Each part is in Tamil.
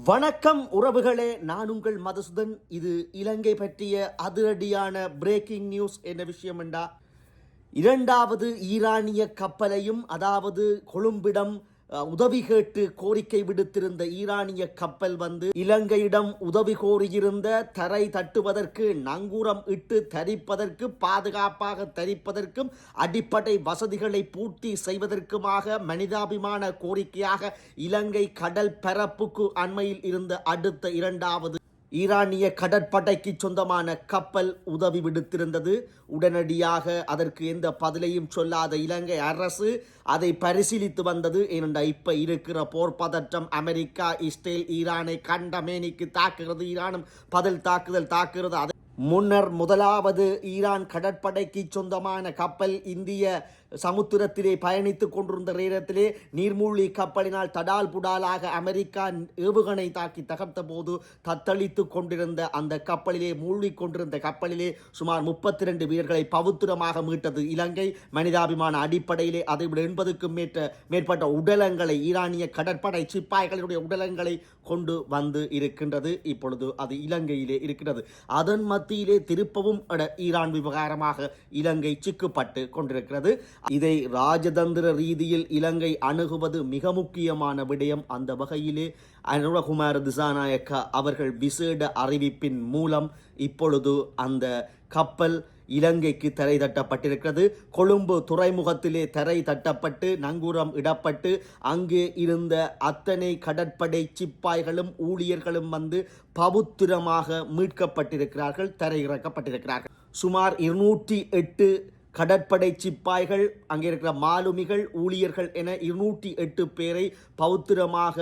வணக்கம் உறவுகளே, நான் உங்கள் மதுசூதன். இது இலங்கை பற்றிய அதிரடியான பிரேக்கிங் நியூஸ். என்ன விஷயம் என்றா, இரண்டாவது ஈரானிய கப்பலையும், அதாவது கொழும்பிடம் உதவி கேட்டு கோரிக்கை விடுத்திருந்த ஈரானிய கப்பல் இலங்கையிடம் உதவி கோரியிருந்த தரை தட்டுவதற்கு, நங்கூரம் இட்டு தரிப்பதற்கு, பாதுகாப்பாக தரிப்பதற்கும், அடிப்படை வசதிகளை பூர்த்தி செய்வதற்குமாக மனிதாபிமான கோரிக்கையாக இலங்கை கடல் பரப்புக்கு அண்மையில் இருந்த அடுத்த இரண்டாவது ஈரானிய கடற்படைக்கு சொந்தமான கப்பல் உதவி விடுத்திருந்தது. உடனடியாக அதற்கு எந்த பதிலையும் சொல்லாத இலங்கை அரசு அதை பரிசீலித்து வந்தது. ஏனென்றால் இப்ப இருக்கிற போர் பதற்றம், அமெரிக்கா இஸ்ரேல் ஈரானை கண்டமேனிக்கு தாக்குகிறது, ஈரானும் பதில் தாக்குகிறது. முன்னர் முதலாவது ஈரான் கடற்படைக்கு சொந்தமான கப்பல் இந்திய சமுத்திரத்திலே பயணித்துக் கொண்டிருந்த நேரத்திலே நீர்மூழ்கி கப்பலினால் தடால் புடாலாக அமெரிக்கா ஏவுகணை தாக்கி தகர்த்த போது தத்தளித்து கொண்டிருந்த அந்த கப்பலிலே, மூழ்கி கொண்டிருந்த கப்பலிலே சுமார் 32 வீரர்களை பவுத்திரமாக மீட்டது இலங்கை. மனிதாபிமான அடிப்படையிலே அதைவிட 80க்கும் மேற்பட்ட உடலங்களை, ஈரானிய கடற்படை சிப்பாய்களுடைய உடலங்களை கொண்டு வந்து இருக்கின்றது. இப்பொழுது அது இலங்கையிலே இருக்கிறது. அதன் மத்தியிலே திருப்பவும் ஈரான் விவகாரமாக இலங்கை சிக்கப்பட்டு கொண்டிருக்கிறது. இதை ராஜதந்திர ரீதியில் இலங்கை அணுகுவது மிக முக்கியமான விடயம். அந்த வகையிலே அனுரகுமார திசாநாயக்க அவர்கள் விசேட அறிவிப்பின் மூலம் இப்பொழுது அந்த கப்பல் இலங்கைக்கு தரை தட்டப்பட்டிருக்கிறது. கொழும்பு துறைமுகத்திலே தரை தட்டப்பட்டு நங்கூரம் இடப்பட்டு அங்கே இருந்த அத்தனை கடற்படை சிப்பாய்களும் ஊழியர்களும் பவுத்திரமாக மீட்கப்பட்டிருக்கிறார்கள், தரையிறக்கப்பட்டிருக்கிறார்கள். சுமார் 208 கடற்படை சிப்பாய்கள், அங்கே இருக்கிற மாலுமிகள், ஊழியர்கள் என 208 பேரை பவுத்திரமாக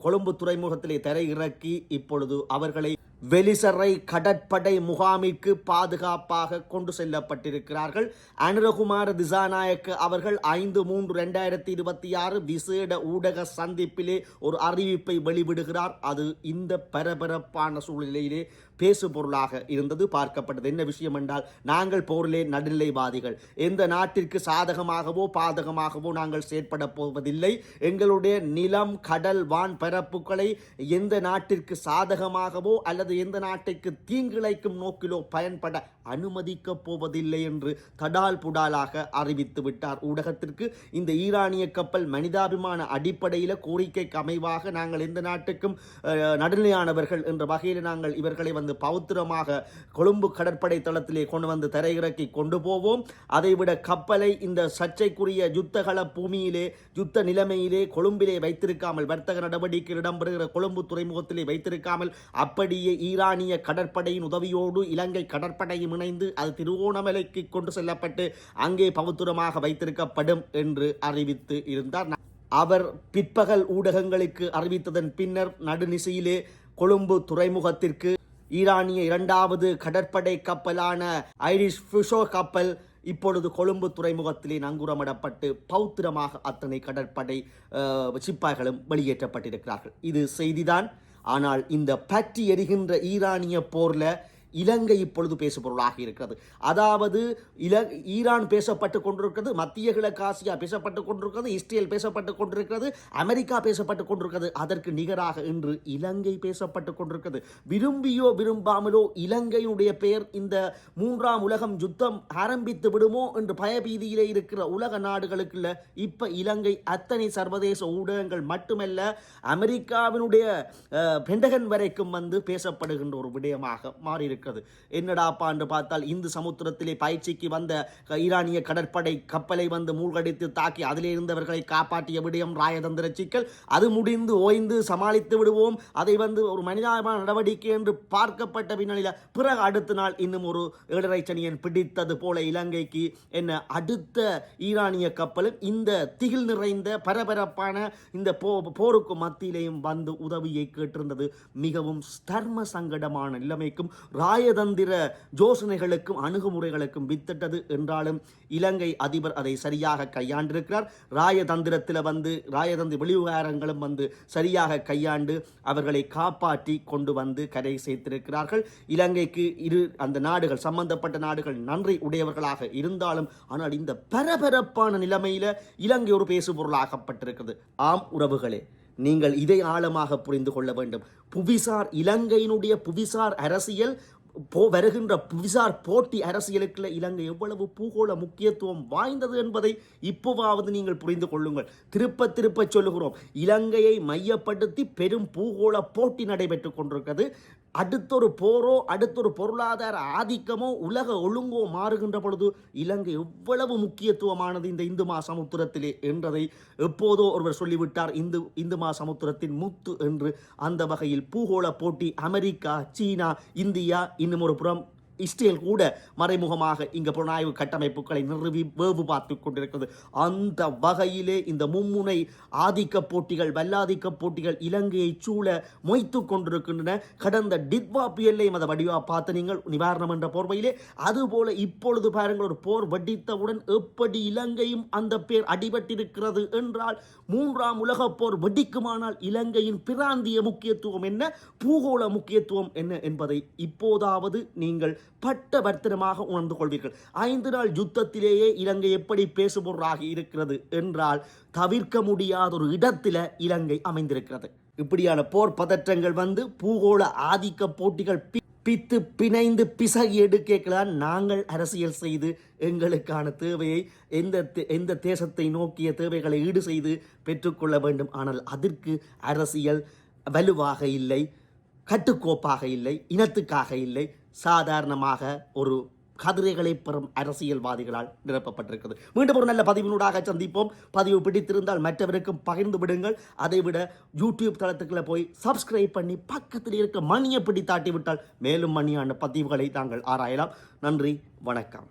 கொழும்பு துறைமுகத்திலே தரை இறக்கி இப்பொழுது அவர்களை வெலிசரை கடற்படை முகாமிற்கு பாதுகாப்பாக கொண்டு செல்லப்பட்டிருக்கிறார்கள். அனுரகுமார திசாநாயக்க அவர்கள் 5/3/2026 விசேட ஊடக சந்திப்பிலே ஒரு அறிவிப்பை வெளிவிடுகிறார். அது இந்த பரபரப்பான சூழ்நிலையிலே பேசு பொருளாக இருந்தது, பார்க்கப்பட்டது. என்ன விஷயம் என்றால், நாங்கள் போரிலே நடுநிலைவாதிகள், எந்த நாட்டிற்கு சாதகமாகவோ பாதகமாகவோ நாங்கள் செயற்பட போவதில்லை. எங்களுடைய நிலம், கடல், வான் பரப்புகளை எந்த நாட்டிற்கு சாதகமாகவோ அல்லது எந்த நாட்டுக்கு தீங்கிழைக்கும் நோக்கிலோ பயன்பட அனுமதிக்கப் போவதில்லை என்று தடால் புடாலாக அறிவித்து விட்டார் ஊடகத்திற்கு. இந்த ஈரானிய கப்பல் மனிதாபிமான அடிப்படையில் கோரிக்கைக்கு அமைவாக நாங்கள் எந்த நாட்டுக்கும் நடுநிலையானவர்கள் என்ற வகையில் நாங்கள் இவர்களை பவுத்திரமாக கொழும்பு கடற்படை தளத்திலே கொண்டு தரையிறக்கி கொண்டு போவோம். அதைவிட கப்பலை இந்த சர்ச்சைக்குரிய யுத்தகல பூமியிலே, யுத்த நிலைமையிலே கொழும்பிலே வைத்திருக்காமல், வர்த்தக நடவடிக்கை இடம்பெறுகிற கொழும்பு துறைமுகத்திலே வைத்திருக்காமல், அப்படியே ஈரானிய கடற்படையின் உதவியோடு இலங்கை கடற்படையும் இணைந்து அது திருவோணமலைக்கு கொண்டு செல்லப்பட்டு அங்கே பவுத்திரமாக வைத்திருக்கப்படும் என்று அறிவித்து இருந்தார். அவர் பிற்பகல் ஊடகங்களுக்கு அறிவித்ததன் பின்னர் நடுநிசையிலே கொழும்பு துறைமுகத்திற்கு ஈரானிய இரண்டாவது கடற்படை கப்பலான ஐரிஷ் ஃபிஷோ கப்பல் இப்பொழுது கொழும்பு துறைமுகத்திலே நங்கூரமிடப்பட்டு பௌத்திரமாக அத்தனை கடற்படை சிப்பாய்களும் வெளியேற்றப்பட்டிருக்கிறார்கள். இது செய்திதான். ஆனால் இந்த பற்றி எரிகின்ற ஈரானிய போர்ல இலங்கை இப்பொழுது பேசுபொருளாக இருக்கிறது. அதாவது ஈரான் பேசப்பட்டு கொண்டிருக்கிறது, மத்திய கிழக்காசியா பேசப்பட்டு கொண்டிருக்கிறது, இஸ்ரேல் பேசப்பட்டு கொண்டிருக்கிறது, அமெரிக்கா பேசப்பட்டு கொண்டிருக்கிறது. அதற்கு நிகராக இன்று இலங்கை பேசப்பட்டு கொண்டிருக்கிறது. விரும்பியோ விரும்பாமலோ இலங்கையினுடைய பெயர் இந்த 3ஆம் உலகம் யுத்தம் ஆரம்பித்து விடுமோ என்று பயபீதியிலே இருக்கிற உலக நாடுகளுக்குள்ள இப்ப இலங்கை அத்தனை சர்வதேச ஊடகங்கள் மட்டுமல்ல, அமெரிக்காவினுடைய பெண்டகன் வரைக்கும் பேசப்படுகின்ற ஒரு விடயமாக மாறி. என்னடாப்பா என்று பார்த்தால், இந்து சமுத்திரத்திலே பயிற்சிக்கு வந்த ஈரானிய கடற்படை கப்பலை மூழ்கடித்து தாக்கி அதிலே இருந்தவர்களை காப்பாற்றிய விடயம் ராயதந்திர சிக்கல். அது முடிந்து ஓய்ந்து சமாளித்து விடுவோம், அதை ஒரு மனிதாபிமான நடவடிக்கை என்று பார்க்கப்பட்ட பின்னணியில் பிறகு அடுத்த நாள் இன்னும் ஒரு ஏழரை சனியன் பிடித்தது போல இலங்கைக்கு என்ன அடுத்த ஈரானிய கப்பலும் இந்த திகில் நிறைந்த பரபரப்பான இந்த போருக்கு மத்தியிலேயும் உதவியை கேட்டிருந்தது. மிகவும் தர்ம சங்கடமான நிலைமைக்கும் ராயதந்திர யோசனைகளுக்கும் அணுகுமுறைகளுக்கும் வித்திட்டது என்றாலும் இலங்கை அதிபர் அதை சரியாக கையாண்டிருக்கிறார். ராயதந்திரத்தில் ராயதந்திர வெளிவிவகாரங்களும் சரியாக கையாண்டு அவர்களை காப்பாற்றி கொண்டு கரை சேர்த்திருக்கிறார்கள். இலங்கைக்கு அந்த நாடுகள், சம்பந்தப்பட்ட நாடுகள் நன்றி உடையவர்களாக இருந்தாலும், ஆனால் இந்த பரபரப்பான நிலைமையில இலங்கை ஒரு பேசுபொருளாகப்பட்டிருக்கிறது. ஆம் உறவுகளே, நீங்கள் இதை ஆழமாக புரிந்து கொள்ள வேண்டும். இலங்கையினுடைய புவிசார் அரசியல் வருகின்ற புவிசார் போட்டி அரசியலுக்குள்ள இலங்கை எவ்வளவு பூகோள முக்கியத்துவம் வாய்ந்தது என்பதை இப்போவாவது நீங்கள் புரிந்து கொள்ளுங்கள். திருப்ப சொல்லுகிறோம், இலங்கையை மையப்படுத்தி பெரும் பூகோள போட்டி நடைபெற்றுக் கொண்டிருக்கிறது. அடுத்தொரு போரோ அடுத்தொரு பொருளாதார ஆதிக்கமோ உலக ஒழுங்கோ மாறுகின்ற பொழுது இலங்கை எவ்வளவு முக்கியத்துவமானது இந்த இந்து மகாசமுத்திரத்திலே என்றதை எப்போதோ ஒருவர் சொல்லிவிட்டார். இந்து மகாசமுத்திரத்தின் முத்து என்று. அந்த வகையில் பூகோள போட்டி அமெரிக்கா, சீனா, இந்தியா, இன்னும் ஒரு புறம் இஸ்ரேல் கூட மறைமுகமாக இங்கு புலனாய்வு கட்டமைப்புகளை நிறுவி வேவு பார்த்து கொண்டிருக்கிறது. அந்த வகையிலே இந்த மும்முனை ஆதிக்க போட்டிகள், வல்லாதிக்க போட்டிகள் இலங்கையை சூழ மொய்த்து கொண்டிருக்கின்றன. கடந்த டிட்வா புயலையும் அதை வடிவாக பார்த்து நீங்கள் நிவாரணம் என்ற போர்வையிலே, அதுபோல இப்பொழுது பாருங்கள், ஒரு போர் வெடித்தவுடன் எப்படி இலங்கையும் அந்த பேர் அடிபட்டிருக்கிறது என்றால், 3ஆம் உலகப் போர் வெடிக்குமானால் இலங்கையின் பிராந்திய முக்கியத்துவம் என்ன, பூகோள முக்கியத்துவம் என்ன என்பதை இப்போதாவது நீங்கள் பட்டவர்த்தனமாக உணர்ந்து கொள்வீர்கள். 5 நாள் யுத்தத்திலேயே இலங்கை எப்படி பேசுபொருளாகி இருக்கிறது என்றால், தவிர்க்க முடியாத ஒரு இடத்தில இலங்கை அமைந்திருக்கிறது. இப்படியான போர் பதற்றங்கள் பூகோள ஆதிக்க போட்டிகள் பித்து பிணைந்து பிசகி எடுக்கலாம். நாங்கள் அரசியல் செய்து எங்களுக்கான தேவையை எந்த தேசத்தை நோக்கிய தேவைகளை ஈடு செய்து பெற்றுக்கொள்ள வேண்டும். ஆனால் அதற்கு அரசியல் வலுவாக இல்லை, கட்டுக்கோப்பாக இல்லை, இனத்துக்காக இல்லை, சாதாரணமாக ஒரு கதிரைகளை பெறும் அரசியல்வாதிகளால் நிரப்பப்பட்டிருக்கிறது. மீண்டும் ஒரு நல்ல பதிவினூடாக சந்திப்போம். பதிவு பிடித்திருந்தால் மற்றவருக்கும் பகிர்ந்து விடுங்கள். அதைவிட யூடியூப் தளத்துக்குள்ள போய் சப்ஸ்கிரைப் பண்ணி பக்கத்தில் இருக்க மணியை பிடி தாட்டி விட்டால் மேலும் மணியான பதிவுகளை தாங்கள் ஆராயலாம். நன்றி, வணக்கம்.